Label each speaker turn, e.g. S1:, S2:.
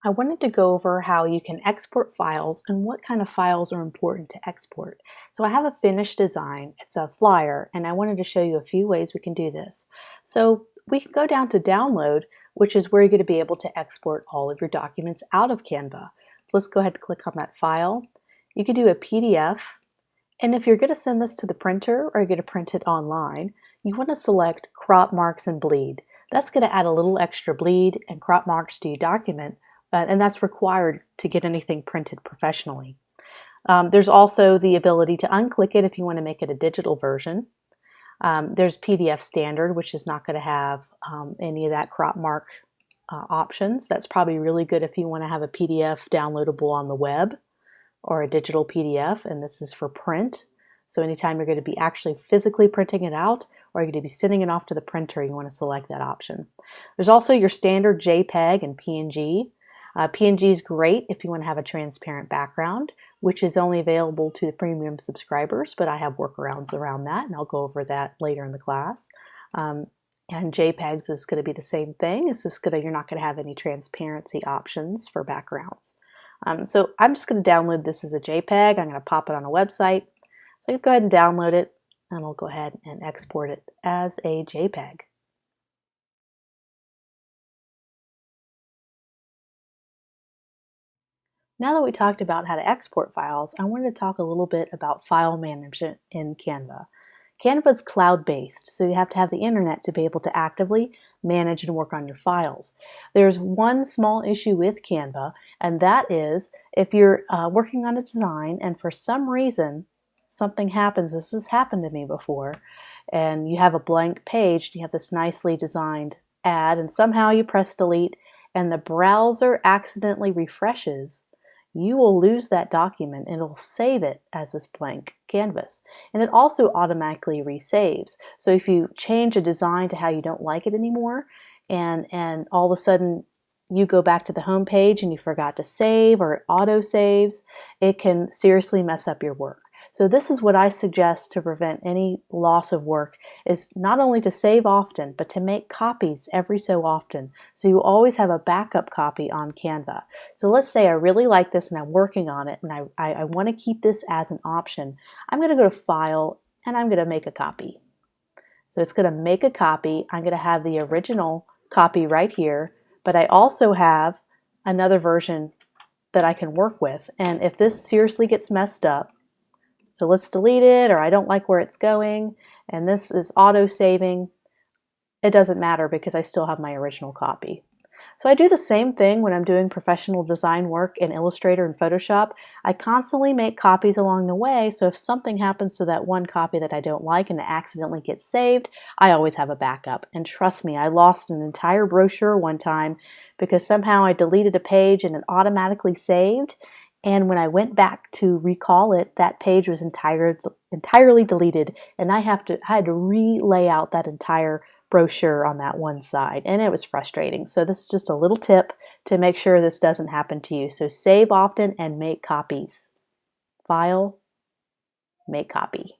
S1: I wanted to go over how you can export files and what kind of files are important to export. So I have a finished design, it's a flyer, and I wanted to show you a few ways we can do this. So we can go down to download, which is where you're going to be able to export all of your documents out of Canva. So let's go ahead and click on that file. You can do a PDF, and if you're going to send this to the printer or you're going to print it online, you want to select crop marks and bleed. That's going to add a little extra bleed and crop marks to your document. And that's required to get anything printed professionally. There's also the ability to unclick it if you want to make it a digital version. There's PDF standard, which is not going to have any of that crop mark options. That's probably really good if you want to have a PDF downloadable on the web or a digital PDF, and this is for print. So anytime you're going to be actually physically printing it out or you're going to be sending it off to the printer, you want to select that option. There's also your standard JPEG and PNG. PNG is great if you want to have a transparent background, which is only available to the premium subscribers, but I have workarounds around that, and I'll go over that later in the class. And JPEGs is going to be the same thing. It's just you're not going to have any transparency options for backgrounds. So I'm just going to download this as a JPEG. I'm going to pop it on a website. So you can go ahead and download it, and I'll go ahead and export it as a JPEG. Now that we talked about how to export files, I wanted to talk a little bit about file management in Canva. Canva is cloud-based, so you have to have the internet to be able to actively manage and work on your files. There's one small issue with Canva, and that is if you're working on a design and for some reason something happens, this has happened to me before, and you have a blank page, you have this nicely designed ad, and somehow you press delete and the browser accidentally refreshes, you will lose that document and it'll save it as this blank canvas. And it also automatically resaves. So if you change a design to how you don't like it anymore, and all of a sudden you go back to the home page and you forgot to save or it auto saves, it can seriously mess up your work. So this is what I suggest to prevent any loss of work, is not only to save often, but to make copies every so often. So you always have a backup copy on Canva. So let's say I really like this and I'm working on it and I want to keep this as an option. I'm going to go to File and I'm going to make a copy. So it's going to make a copy. I'm going to have the original copy right here, but I also have another version that I can work with. And if this seriously gets messed up, so let's delete it, or I don't like where it's going, and this is auto-saving, it doesn't matter because I still have my original copy. So I do the same thing when I'm doing professional design work in Illustrator and Photoshop. I constantly make copies along the way, so if something happens to that one copy that I don't like and it accidentally gets saved, I always have a backup. And trust me, I lost an entire brochure one time because somehow I deleted a page and it automatically saved. And when I went back to recall it, that page was entirely deleted, and I had to re-lay out that entire brochure on that one side, and it was frustrating. So this is just a little tip to make sure this doesn't happen to you. So save often and make copies. File, make copy.